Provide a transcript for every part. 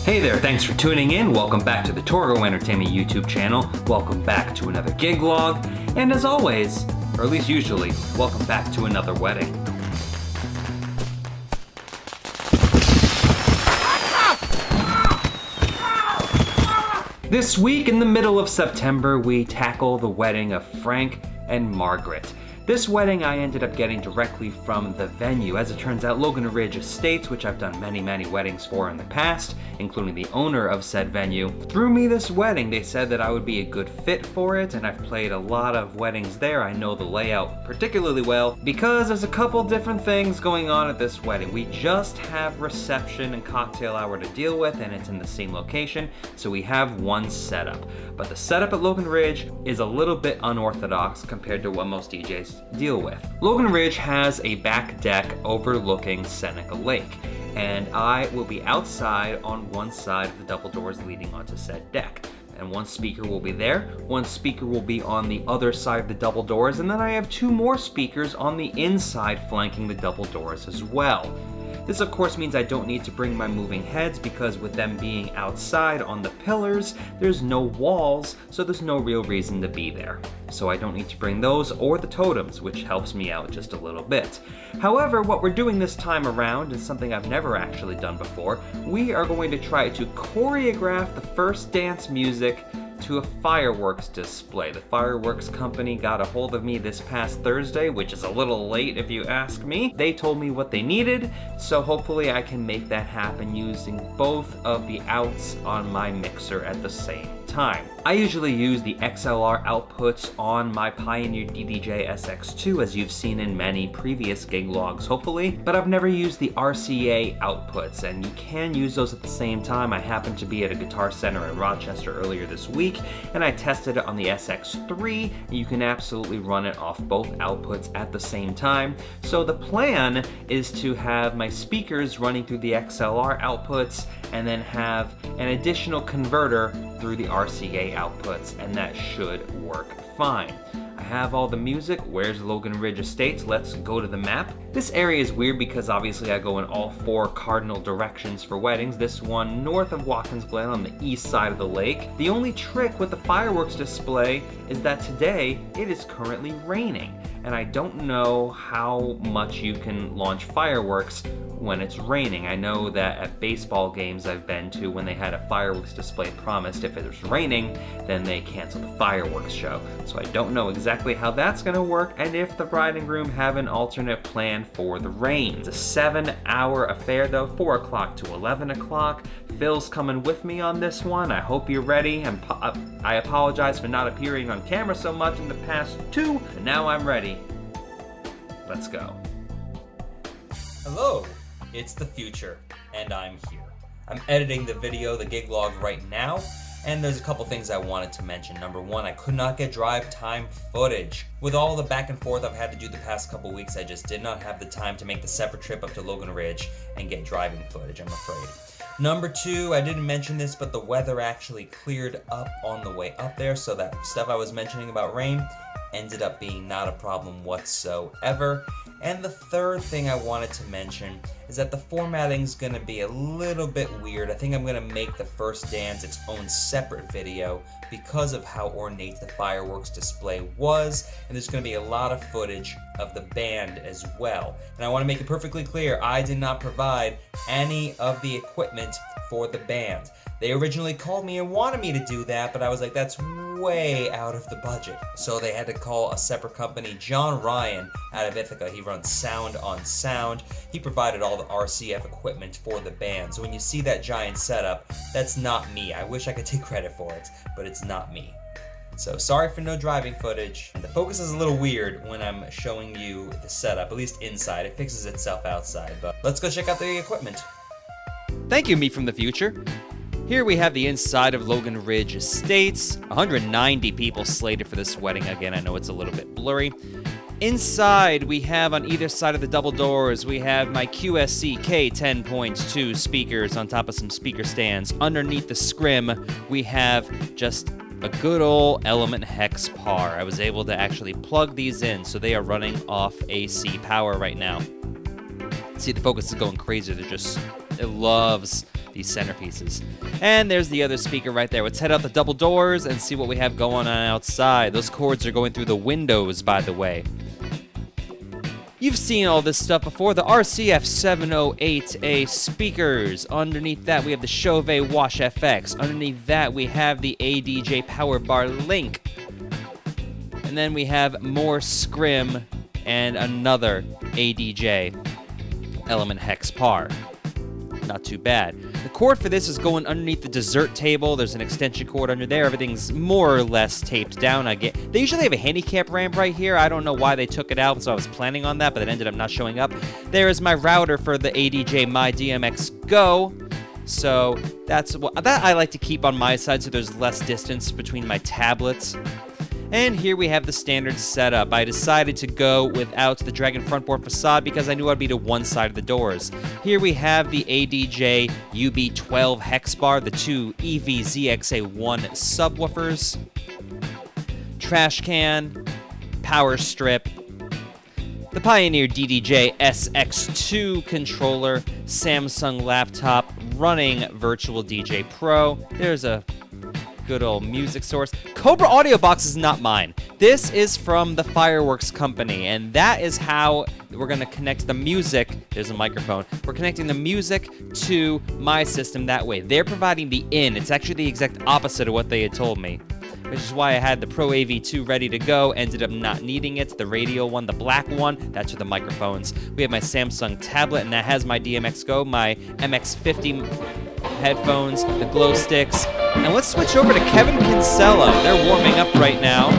Hey there, thanks for tuning in. Welcome back to the Torgo Entertainment YouTube channel. Welcome back to another gig log. And as always, or at least usually, welcome back to another wedding. This week in the middle of September, we tackle the wedding of Frank and Margaret. This wedding I ended up getting directly from the venue. As it turns out, Logan Ridge Estates, which I've done many weddings for in the past, including the owner of said venue, threw me this wedding. They said that I would be a good fit for it, and I've played a lot of weddings there. I know the layout particularly well because there's a couple different things going on at this wedding. We just have reception and cocktail hour to deal with, and it's in the same location, so we have one setup. But the setup at Logan Ridge is a little bit unorthodox compared to what most DJs deal with. Logan Ridge has a back deck overlooking Seneca Lake, and I will be outside on one side of the double doors leading onto said deck. And one speaker will be there, one speaker will be on the other side of the double doors, and then I have two more speakers on the inside flanking the double doors as well. This of course means I don't need to bring my moving heads because with them being outside on the pillars, there's no walls, so there's no real reason to be there. So I don't need to bring those or the totems, which helps me out just a little bit. However, what we're doing this time around is something I've never actually done before. We are going to try to choreograph the first dance music to a fireworks display. The fireworks company got a hold of me this past Thursday, which is a little late if you ask me. They told me what they needed, so hopefully I can make that happen using both of the outs on my mixer at the same time. I usually use the XLR outputs on my Pioneer DDJ SX2, as you've seen in many previous gig logs hopefully, but I've never used the RCA outputs, and you can use those at the same time. I happened to be at a guitar center in Rochester earlier this week, and I tested it on the SX3. You can absolutely run it off both outputs at the same time. So the plan is to have my speakers running through the XLR outputs and then have an additional converter through the RCA outputs, and that should work fine. I have all the music. Where's Logan Ridge Estates? Let's go to the map. This area is weird because obviously I go in all four cardinal directions for weddings. This one north of Watkins Glen on the east side of the lake. The only trick with the fireworks display is that today it is currently raining, and I don't know how much you can launch fireworks when it's raining. I know that at baseball games I've been to, when they had a fireworks display promised if it was raining, then they canceled the fireworks show. So I don't know exactly how that's gonna work and if the bride and groom have an alternate plan for the rain. It's a 7-hour affair though, 4 o'clock to 11 o'clock. Phil's coming with me on this one. I hope you're ready. I apologize for not appearing on camera so much in the past two, but now I'm ready. Let's go. Hello, it's the future, and I'm here. I'm editing the video, the gig log right now, and there's a couple things I wanted to mention. Number one, I could not get drive time footage. With all the back and forth I've had to do the past couple weeks, I just did not have the time to make the separate trip up to Logan Ridge and get driving footage, I'm afraid. Number two, I didn't mention this, but the weather actually cleared up on the way up there, so that stuff I was mentioning about rain ended up being not a problem whatsoever. And the third thing I wanted to mention is that the formatting's gonna be a little bit weird. I think I'm gonna make the first dance its own separate video because of how ornate the fireworks display was, and there's gonna be a lot of footage of the band as well. And I wanna make it perfectly clear, I did not provide any of the equipment for the band. They originally called me and wanted me to do that, but I was like, that's way out of the budget. So they had to call a separate company, John Ryan out of Ithaca. He runs Sound on Sound. He provided all the RCF equipment for the band. So when you see that giant setup, that's not me. I wish I could take credit for it, but it's not me. So sorry for no driving footage. The focus is a little weird when I'm showing you the setup, at least inside. It fixes itself outside, but let's go check out the equipment. Thank you, me from the future. Here we have the inside of Logan Ridge Estates. 190 people slated for this wedding. Again, I know it's a little bit blurry. Inside, we have on either side of the double doors, we have my QSC K10.2 speakers on top of some speaker stands. Underneath the scrim, we have just a good old Element Hex par. I was able to actually plug these in, so they are running off AC power right now. See, the focus is going crazy. It loves these centerpieces. And there's the other speaker right there. Let's head out the double doors and see what we have going on outside. Those cords are going through the windows, by the way. You've seen all this stuff before. The RCF 708A speakers. Underneath that, we have the Chauvet Wash FX. Underneath that, we have the ADJ Power Bar Link. And then we have more Scrim and another ADJ Element Hex Par. Not too bad. The cord for this is going underneath the dessert table. There's an extension cord under there. Everything's more or less taped down. They usually have a handicap ramp right here. I don't know why they took it out, so I was planning on that, but it ended up not showing up. There is my router for the ADJ My DMX Go. So that I like to keep on my side so there's less distance between my tablets. And here we have the standard setup. I decided to go without the Dragon frontboard facade because I knew I'd be to one side of the doors. Here we have the ADJ UB12 hex bar, the two EV-ZXA1 subwoofers, trash can, power strip, the Pioneer DDJ SX2 controller, Samsung laptop running Virtual DJ Pro. There's a good old music source. Cobra Audio Box is not mine. This is from the Fireworks Company, and that is how we're going to connect the music. There's a microphone. We're connecting the music to my system that way. They're providing the in. It's actually the exact opposite of what they had told me, which is why I had the Pro AV2 ready to go. Ended up not needing it. The radio one, the black one, that's for the microphones. We have my Samsung tablet, and that has my DMX Go, my MX50 headphones, the glow sticks. And let's switch over to Kevin Kinsella. They're warming up right now.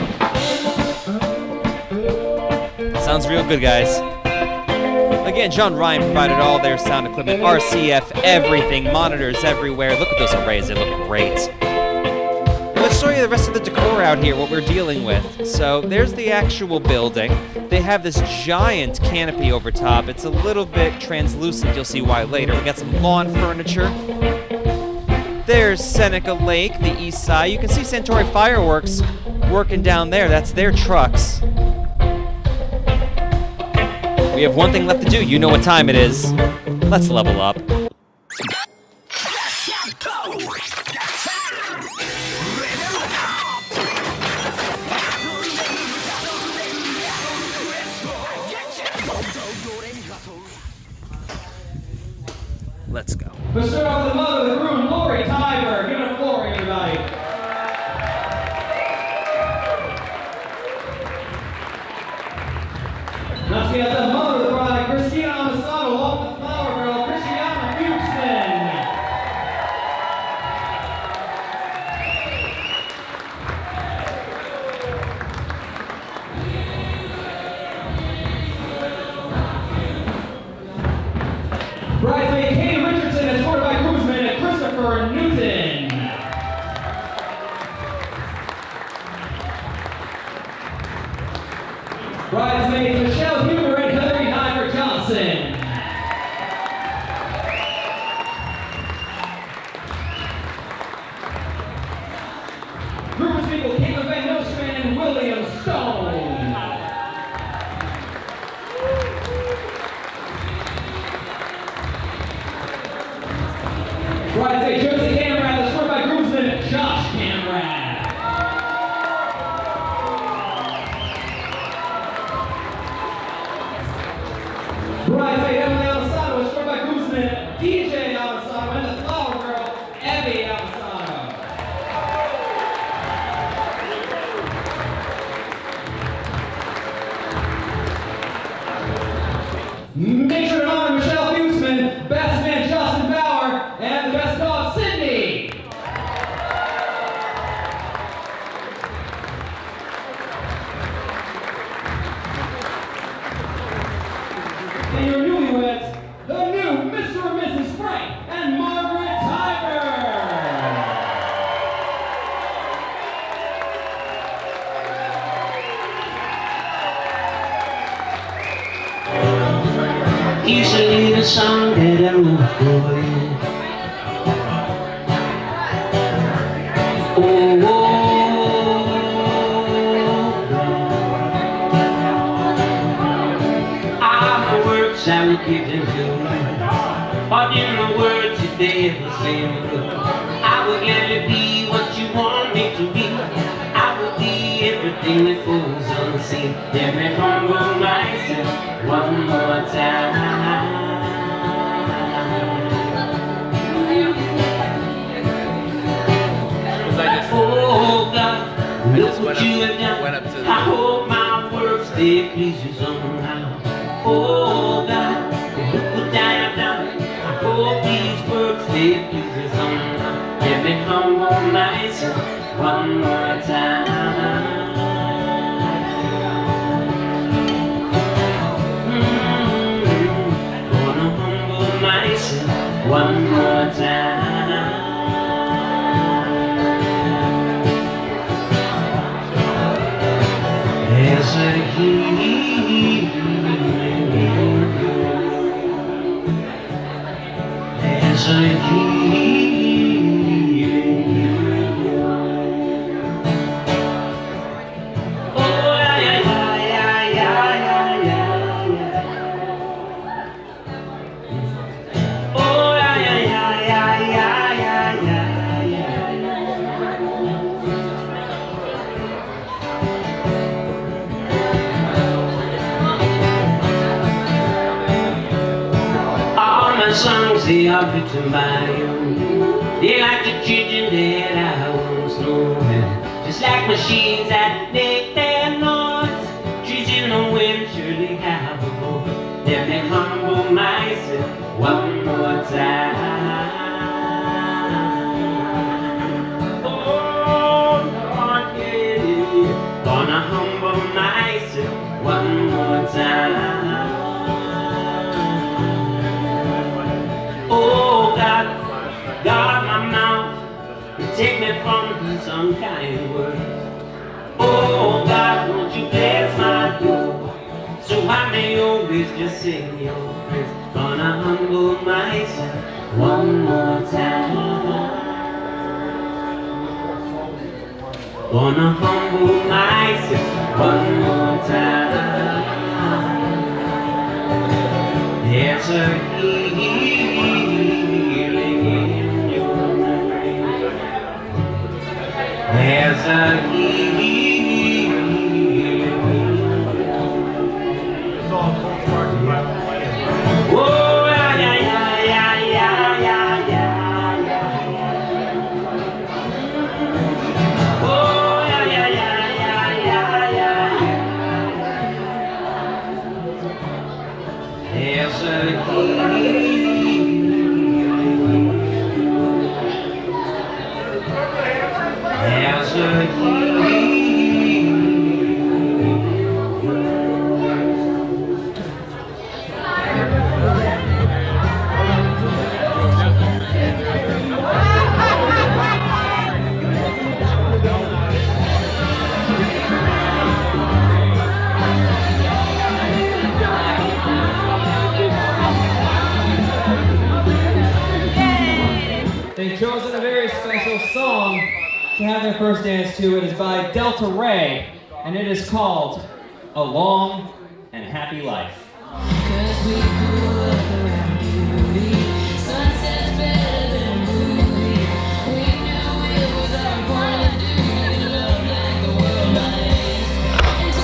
Sounds real good, guys. Again, John Ryan provided all their sound equipment, RCF, everything, monitors everywhere. Look at those arrays, they look great. Let's show you the rest of the decor out here, what we're dealing with. So there's the actual building. They have this giant canopy over top. It's a little bit translucent, you'll see why later. We got some lawn furniture. There's Seneca Lake, the east side. You can see Santore Fireworks working down there. That's their trucks. We have one thing left to do. You know what time it is. Let's level up. Let's go. Let's start off with the mother of the groom, Lori Tiber. Give it up, Lori, everybody. Now we got the mother of the bride, Christina Amasano, along with the flower girl, Christiana Houston. Bridesmaid Katie Richardson, escorted by groomsman Christopher Newton. Bridesmaids Michelle Huber and Hillary Hyder Johnson. Groomspeople Caitlin Van Nostrand and William Stone. Bridesmaid Josie Camrad, escorted by groomsman Josh Camrad. Bridesmaid Emily Amasano, escorted by groomsman DJ Amasano and the flower girl Abby Amasano. Make sure to honor Michelle Huseman, best man Justin Bauer, and the best dog Sydney. And your newlyweds, the new Mr. and Mrs. Frank and Margaret Tiger. Easily the song that I wrote for you. Oh, all the words I would give them to you. Or in the words that they ever say, look, I would gladly be what you want me to be. I would be everything that goes unseen. Let me humble myself one more time. Oh God, look what you have done. I hope my works they please you somehow. Oh God, look what I have done. I hope these works they please you somehow. Let me humble myself one more time. Gonna humble myself one more time. There's a healing, there's a healing. Oh yeah, yeah, yeah, yeah, yeah, yeah. Oh yeah, yeah, yeah, yeah, yeah, yeah, yeah. All my songs they are written by you. They like the children that I once knew. Just like machines that make their noise. Trees in the wind surely have a voice. Let me humble myself one more time. Oh Lord, yeah. Gonna humble myself one more time. Oh God, guard my mouth. Take me from these unkind words. Oh God, won't you bless my door, so I may always just sing your praise. Gonna humble myself one more time. Gonna humble myself one more time. There's a healing in your name. There's a healing. Oh, yeah, yeah, yeah, yeah, yeah, yeah, yeah. Oh, yeah, yeah, yeah, yeah, yeah, yeah. There's a healing. There's a healing. They've chosen a very special song to have their first dance to. It is by Delta Ray, and it is called A Long and Happy Life. Cause we grew up around beauty. Sunset's better than a movie. We knew it was our point of duty to love like the world lies. And to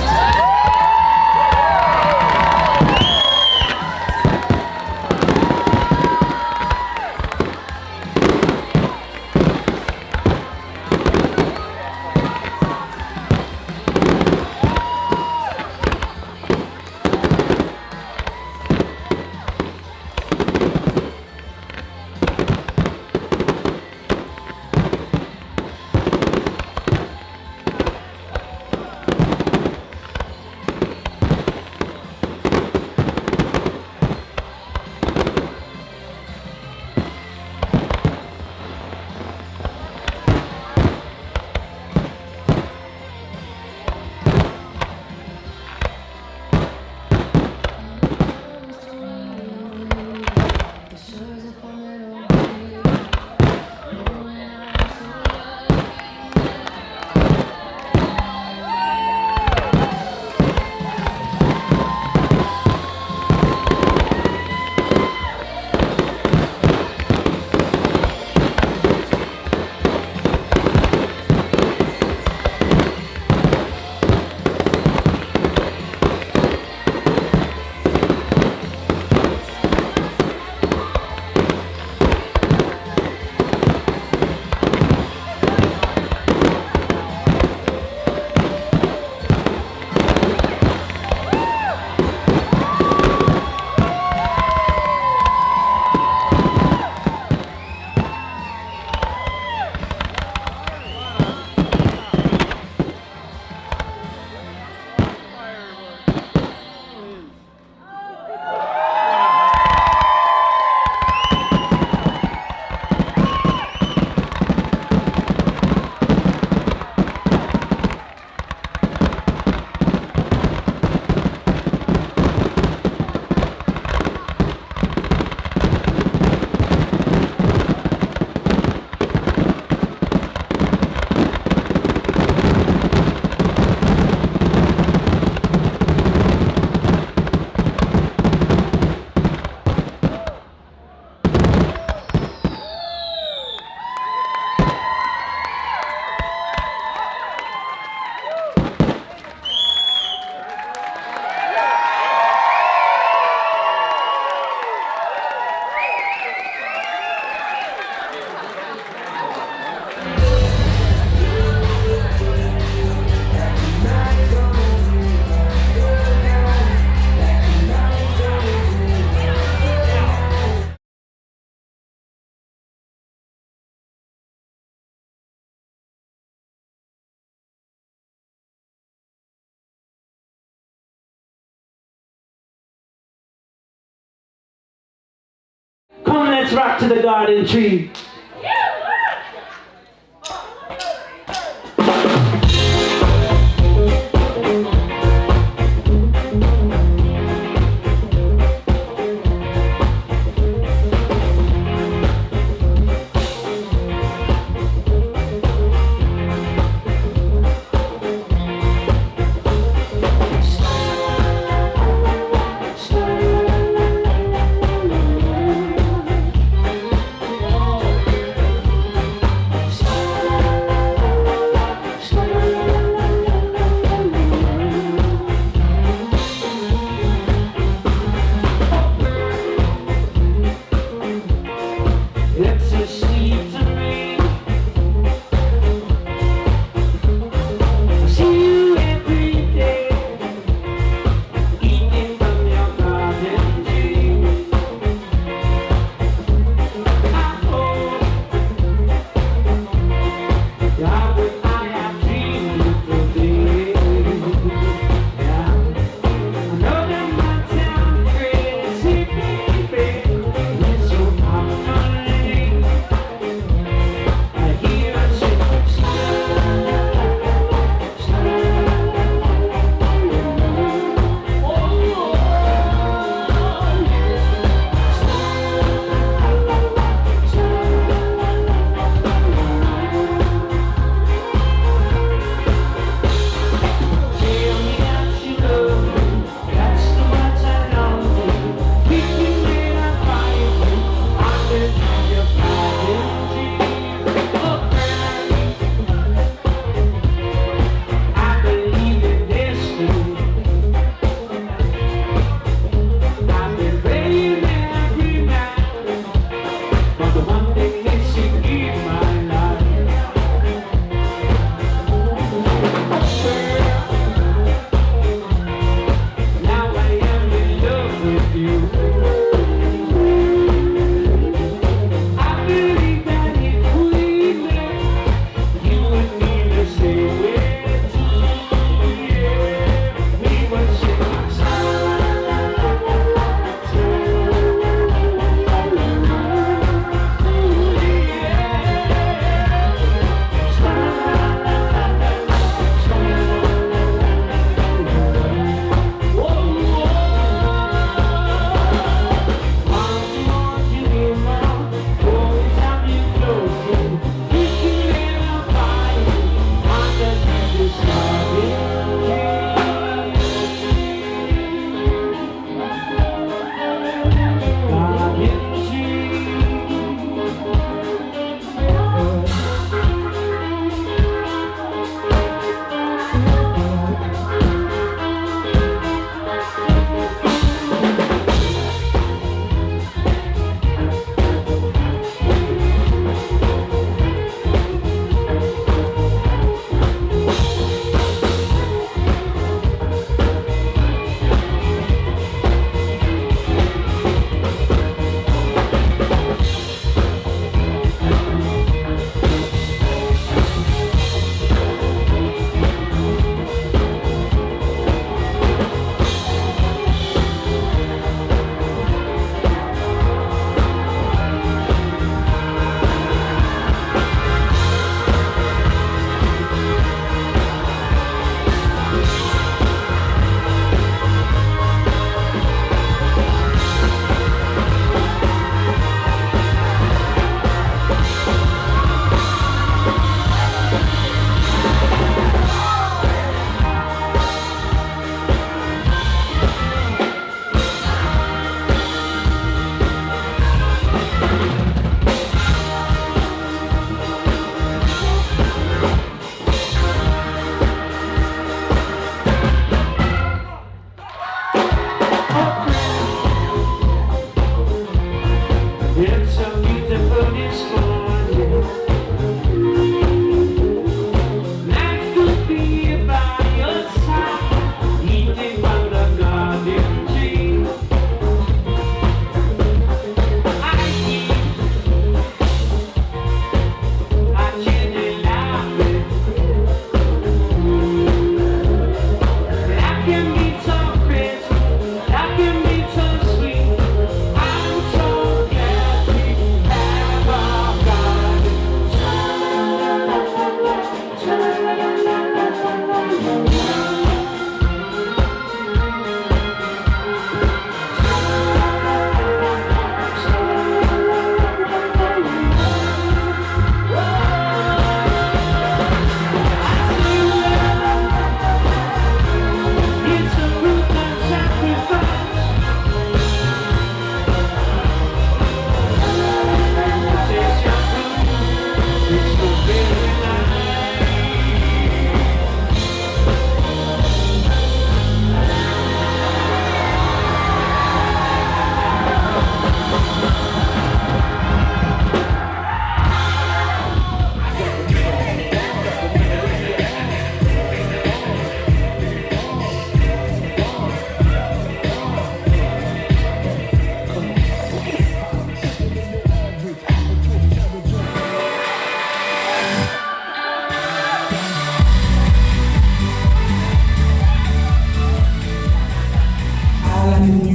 rock to the garden tree.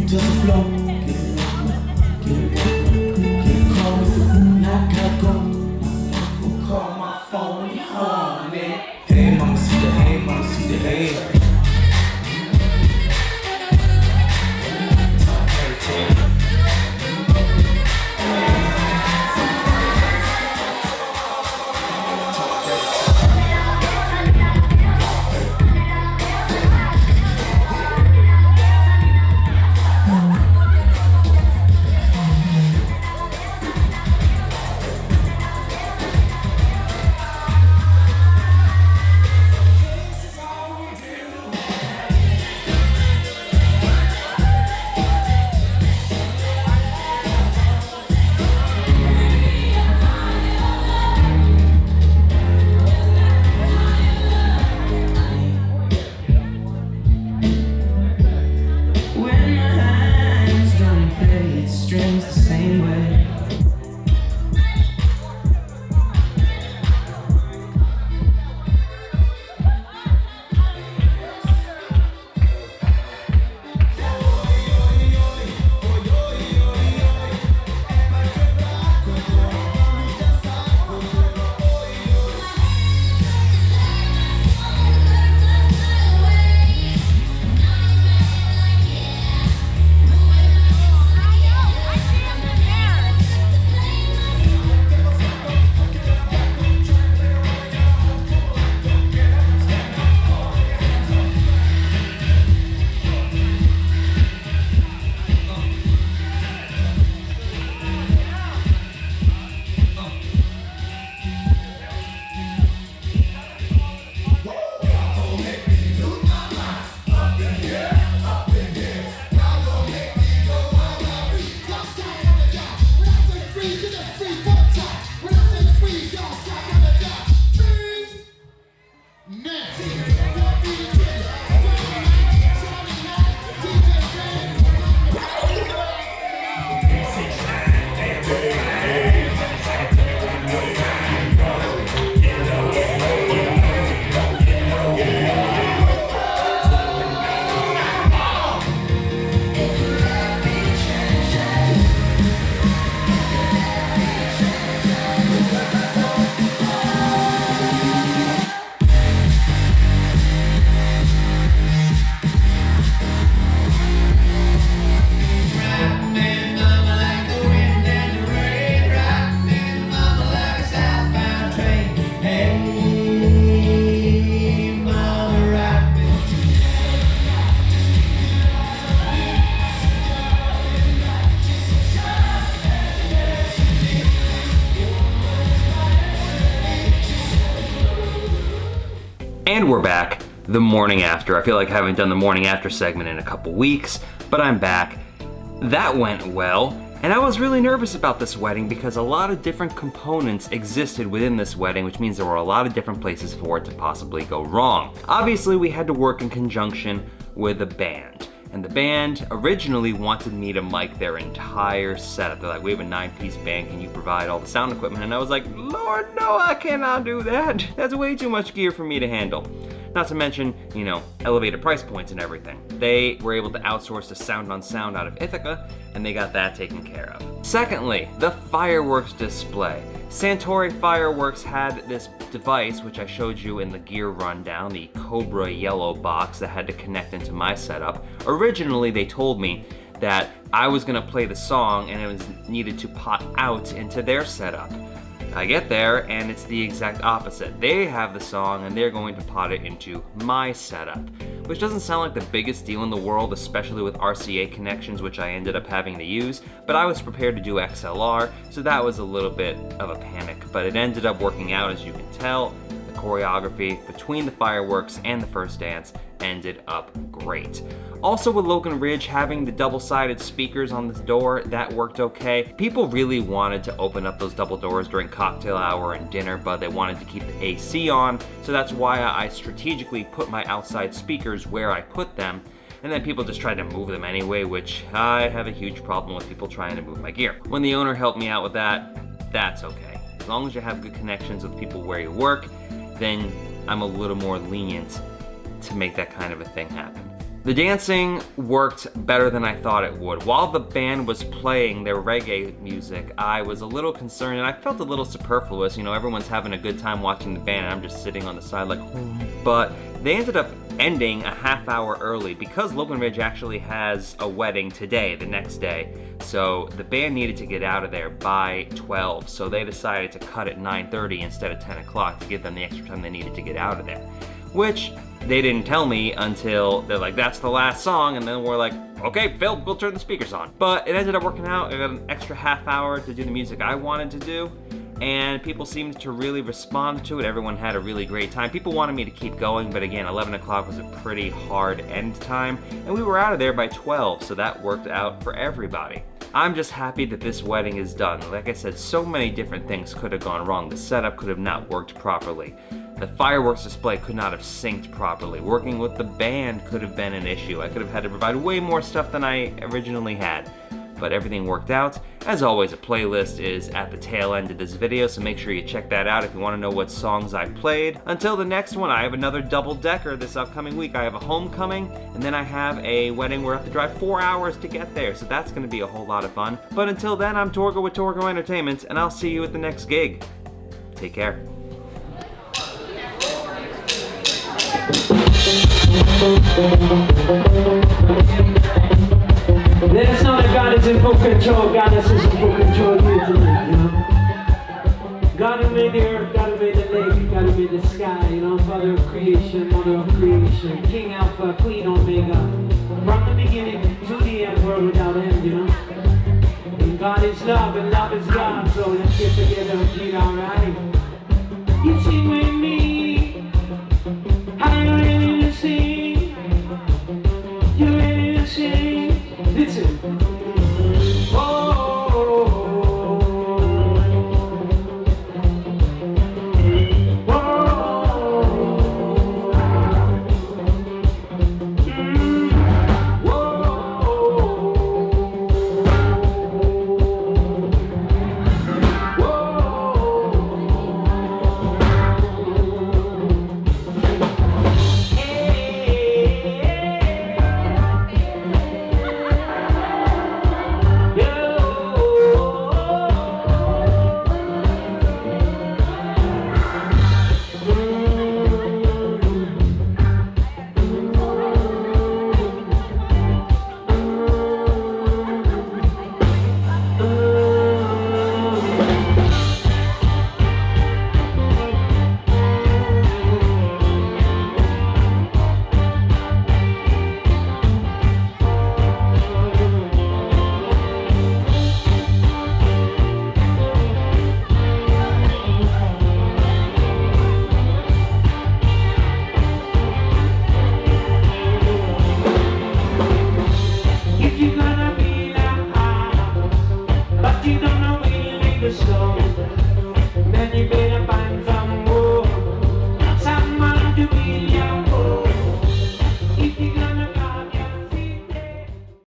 to the floor. Get call me through. I gotta go. Call my phone, honey. Hey, mama, see the hey, mama, see the hey. And we're back the morning after. I feel like I haven't done the morning after segment in a couple weeks, but I'm back. That went well, and I was really nervous about this wedding because a lot of different components existed within this wedding, which means there were a lot of different places for it to possibly go wrong. Obviously, we had to work in conjunction with a band. And the band originally wanted me to mic their entire setup. They're like, we have a 9-piece band, can you provide all the sound equipment? And I was like, Lord, no, I cannot do that. That's way too much gear for me to handle. Not to mention, you know, elevated price points and everything. They were able to outsource the sound on sound out of Ithaca, and they got that taken care of. Secondly, the fireworks display. Santore Fireworks had this device, which I showed you in the gear rundown, the Cobra yellow box that had to connect into my setup. Originally, they told me that I was gonna play the song and it was needed to pot out into their setup. I get there and it's the exact opposite. They have the song and they're going to pot it into my setup, which doesn't sound like the biggest deal in the world, especially with RCA connections, which I ended up having to use, but I was prepared to do XLR, so that was a little bit of a panic, but it ended up working out, as you can tell. The choreography between the fireworks and the first dance ended up great. Also with Logan Ridge having the double-sided speakers on this door, that worked okay. People really wanted to open up those double doors during cocktail hour and dinner, but they wanted to keep the AC on, so that's why I strategically put my outside speakers where I put them, and then people just tried to move them anyway, which I have a huge problem with people trying to move my gear. When the owner helped me out with that, that's okay. As long as you have good connections with people where you work, then I'm a little more lenient to make that kind of a thing happen. The dancing worked better than I thought it would. While the band was playing their reggae music, I was a little concerned and I felt a little superfluous. You know, everyone's having a good time watching the band and I'm just sitting on the side like, but they ended up ending a half hour early because Logan Ridge actually has a wedding today, the next day. So the band needed to get out of there by 12. So they decided to cut at 9:30 instead of 10 o'clock to give them the extra time they needed to get out of there. Which they didn't tell me until they're like, that's the last song, and then we're like, okay, Phil, we'll turn the speakers on. But it ended up working out. I got an extra half hour to do the music I wanted to do, and people seemed to really respond to it. Everyone had a really great time. People wanted me to keep going, but again, 11 o'clock was a pretty hard end time, and we were out of there by 12, so that worked out for everybody. I'm just happy that this wedding is done. Like I said, so many different things could have gone wrong. The setup could have not worked properly. The fireworks display could not have synced properly. Working with the band could have been an issue. I could have had to provide way more stuff than I originally had. But everything worked out. As always, a playlist is at the tail end of this video, so make sure you check that out if you want to know what songs I played. Until the next one, I have another double-decker this upcoming week. I have a homecoming, and then I have a wedding where I have to drive 4 hours to get there, so that's going to be a whole lot of fun. But until then, I'm Torgo with Torgo Entertainment, and I'll see you at the next gig. Take care. There's no God is in full control, God is in full control here tonight, you know. God who made the earth, God who made the lake, God who made the sky, you know, Father of creation, Mother of creation, King Alpha, Queen Omega, from the beginning to the end, world without end, you know. And God is love, and love is God, so let's get together and feel alright. You sing with me, are you ready to sing? You ready to sing? Listen.